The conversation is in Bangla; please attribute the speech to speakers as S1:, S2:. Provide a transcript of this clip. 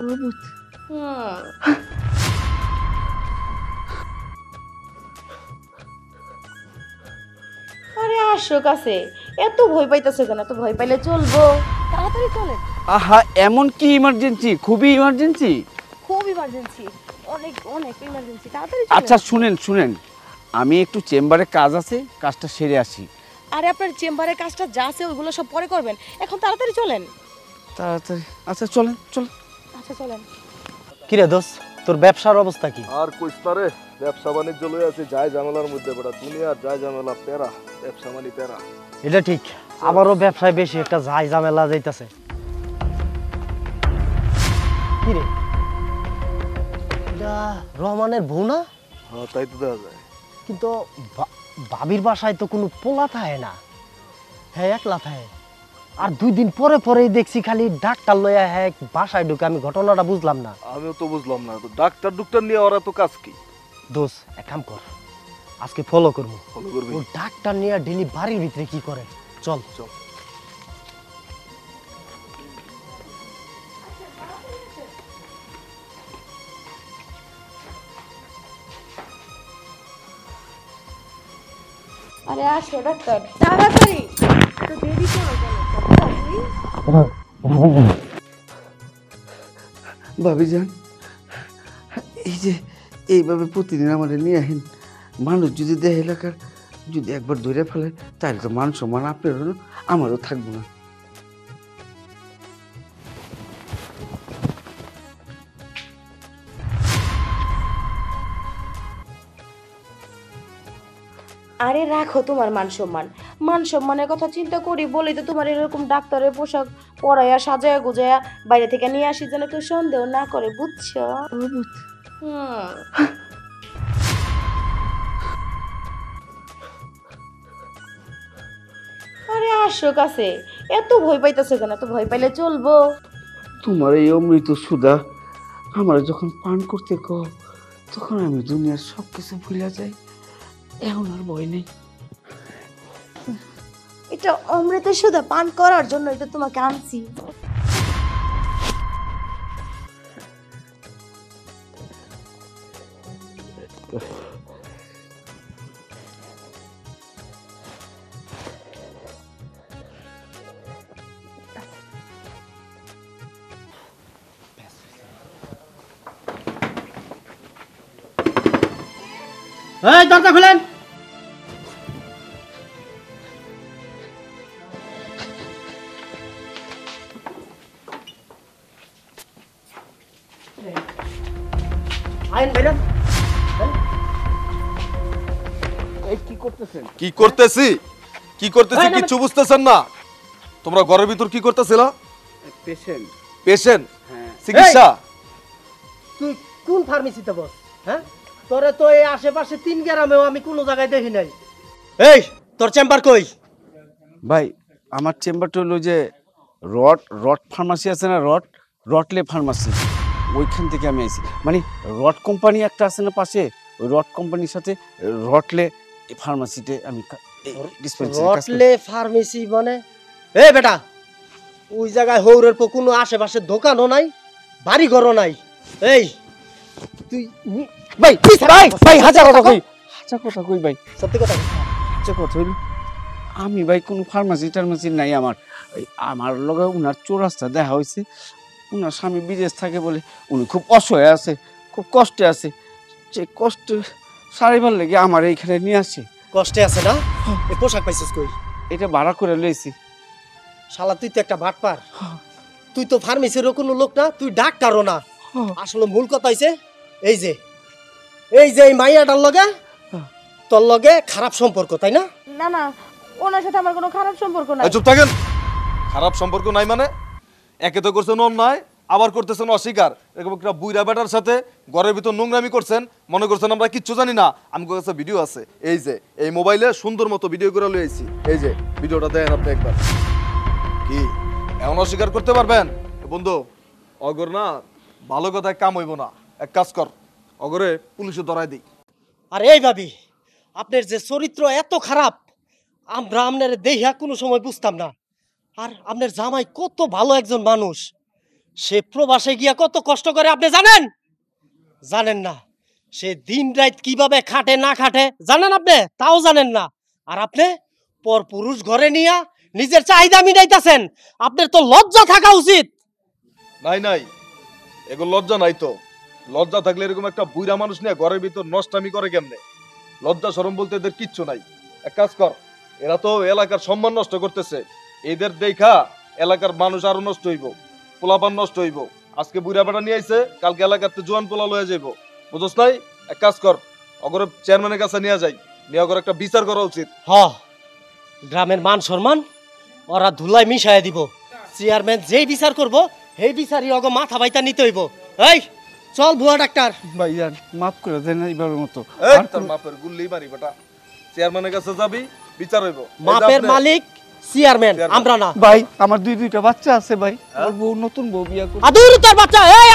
S1: ভূত।
S2: আরে আসো কাছে, এত ভয় পাইতেছো কেন? এত ভয় পাইলে চলবো? তাড়াতাড়ি চলেন।
S3: আহা, এমন কি ইমার্জেন্সি? খুবই ইমার্জেন্সি?
S2: খুব ইমার্জেন্সি, অনেক অনেক ইমার্জেন্সি, তাড়াতাড়ি চলেন।
S3: আচ্ছা শুনেন শুনেন, আমি একটু চেম্বারে কাজ আছে, কাজটা সেরে আসি।
S2: আরে আপনার চেম্বারের কাজটা যা আছে ওইগুলো সব পরে করবেন, এখন তাড়াতাড়ি চলেন।
S3: তাড়াতাড়ি? আচ্ছা চলেন চলেন।
S2: আচ্ছা চলেন।
S4: কিরে দোস্ত, তোর ব্যবসার অবস্থা কি?
S5: আর কইস্তারে ব্যবসা বাণিজ্য লই আছে, যায় ঝামেলার মধ্যে বড় দুনিয়ার যায় ঝামেলা, পেরা ব্যবসা মানে পেরা।
S4: এটা ঠিক, আমারও ব্যবসায় বেশি একটা যাই ঝামেলা যাইতাছে। কিরে, এটা রহমানের বউ না?
S5: হ্যাঁ তাই তো দেখা যায়।
S4: কিন্তু ভাবির বাসায় তো কোনো পোলা থাকে না, হ্যাঁ একলা থাকে। আর 2 দিন পরে পরেই দেখছি খালি ডাক্তার লইয়া হ্যাঁ বাসায় ঢুকে। আমি ঘটনাটা বুঝলাম না।
S5: আমিও তো বুঝলাম না, তো ডাক্তার ডুক্তার নিয়ে ওরা তো কাজ কি?
S4: দোষ এক কাম কর, আজকে ফলো করবো।
S5: ফলো করবি?
S4: ও ডাক্তার নিয়ে ডেলি বাড়ির ভিতরে কি করে, চল
S5: চল।
S2: আরে আসো ডাক্তার, তাড়াতাড়ি। তো দেরি করো কেন? তাড়াতাড়ি।
S3: ভাবিজান, এই যে এইভাবে প্রতিদিন আমার নিয়ে আহেন, মানুষ যদি দেহ এলাকার যদি একবার ধরে ফেলে, তাহলে তো মান সম্মান আপনারও আমারও থাকবো না।
S2: আরে রাখো তোমার মান সম্মান, মান সম্মানের কথা চিন্তা করি বলেই তো তোমার এরকম ডাক্তারের পোশাক পরাইয়া সাজায়া গুজায়া বাইরে থেকে নিয়ে আসি, যেন কেউ সন্দেহ না করে, বুঝছো?
S1: ভূত।
S2: আরে আসো কাছে, এত ভয় পাইতেছো কেন? এত ভয় পাইলে চলবো?
S3: তোমার এই অমৃত সুধা আমার যখন পান করতে কও, তখন আমি দুনিয়ার সব কিছু ভুলে যাই। এখন আর ভয় নেই।
S2: এটা অমৃতের সুধা পান করার জন্যই তো তোমাকে আনছি।
S4: এই দরজা খুলেন। আইন বাইরে।
S3: এই কি করতেছেন?
S5: কি করতেছি কিচ্ছু বুঝতেছেন না? তোমরা ঘরের ভিতর কি করতেছিলা?
S3: পেশেন্ট।
S5: পেশেন্ট?
S3: হ্যাঁ।
S5: চিকিৎসা?
S4: তুই কোন ফার্মেসিতে বস? হ্যাঁ, তোরে তো এই আশেপাশে 3 গ্রামেও আমি কোনো জায়গায় দেখি নাই। এই তোর চেম্বার কই?
S3: ভাই, আমার চেম্বারটা হলো যে রড রড ফার্মাসি আছে না, রটলে ফার্মাসি, ওইখান থেকে আমি আইছি। মানে রড কোম্পানি একটা আছে না পাশে, ওই রড কোম্পানির সাথে রটলে ফার্মাসিতে আমি
S4: রটলে ফার্মেসি মানে? এই বেটা, ওই জায়গায় হৌরের পর কোনো আশেপাশে দোকানও নাই, বাড়ি ঘরও নাই। এই তুই
S3: ভাই ভাই ভাই হাজার কথা কই, ভাই
S4: সত্যি কথা।
S3: হাজার কথা হইল, আমি ভাই কোনো ফার্মাসি টার্মাসি নাই আমার। আমার লগে উনার চৌরাস্তা দেখা হয়েছে, উনার স্বামী বিদেশ থাকে বলে উনি খুব অসহায় আছে, খুব কষ্টে আছে, যে কষ্ট সারিবার লেগে আমার এইখানে নিয়ে আসে।
S4: কষ্টে আছে না? এই পোশাক পাইছিস কই?
S3: এটা ভাড়া করে লইছি।
S4: শালা তুই তো একটা বাটপার। তুই তো ফার্মেসিরও কোনো লোক না, তুই ডাক্তারও না। আসলে মূল কথা হইছে এই যে এই মাইয়াটার লগে তোর লগে খারাপ সম্পর্ক, তাই না?
S2: না না, ওনার সাথে আমার কোনো খারাপ সম্পর্ক নাই।
S5: চুপ থাকেন। খারাপ সম্পর্ক নাই মানে? একে তো করছেন অন্যায়, আবার করতেছেন অস্বীকার। এরকম একটা বুইরা বেটার সাথে ঘরের ভিতর নোংরামি করছেন, মনে করছেন আমরা কিচ্ছু জানি না। আমি কাছে ভিডিও আছে, এই যে এই মোবাইলে সুন্দর মতো ভিডিও করে লইছি, এই যে ভিডিওটা দেখেন আপনি একবার। কি এমন অস্বীকার করতে পারবেন? বন্ধু, অগর না ভালো কথায় কাম হইব না, এক কাজ কর, অগরে পুলিশে ধরায় দিই।
S4: আর এই ভাবি, আপনার যে চরিত্র এত খারাপ, আমরা আপনার দেখিয়া কোনো সময় বুঝতাম না। আর আপনার জামাই কত ভালো একজন মানুষ, সে প্রবাসে গিয়া কত কষ্ট করে আপনি জানেন? জানেন না। সে দিন রাত কিভাবে খাটে না খাটে জানেন আপনি? তাও জানেন না। আর আপনি পরপুরুষ ঘরে নিয়া নিজের চাহিদা মিটাইতাছেন। আপনার তো লজ্জা থাকা উচিত।
S5: নাই নাই, এগুলো লজ্জা নাই তো। লজ্জা থাকলে এরকম একটা বুইরা মানুষ নিয়ে ঘরের ভিতর নষ্টামি করে কেমনে? লজ্জা শরম বলতে এদের কিচ্ছু নাই। এক কাজ কর, এরা তো এলাকার সম্মান নষ্ট করতেছে। এদের দেখা এলাকার মানুষ আরো নষ্ট হইব, পোলাপান নষ্ট হইব। আজকে বুইরা বেটা নিয়ে আইছে, কালকে এলাকাতে জোয়ান পোলা লয়ে যাইব, বুঝছ নাই? এক কাজ কর, অগর চেয়ারম্যানের কাছে নিয়ে যাই, নিয়ে অগর একটা বিচার করা উচিত।
S4: হ, গ্রামের মান সম্মান ওরা ধুলাই মিশাইয়া দিব। চেয়ারম্যান যেই বিচার করব সেই বিচারই অগ মাথা বাইতা নিতে হইব। এই চল ভুয়া ডাক্তার।
S3: ভাইজান মাফ করে দেন এইবারের মতো।
S5: এই
S3: আর
S5: তোর মাপের গুল্লি মারি বেটা, চেয়ারম্যানের কাছে যাবি, বিচার হইব।
S4: মাপের মালিক চেয়ারম্যান, আমরা না।
S3: ভাই আমার দুইটা বাচ্চা আছে ভাই, আমার বউ নতুন বউ বিয়া করে।
S4: আদুর তোর বাচ্চা, এই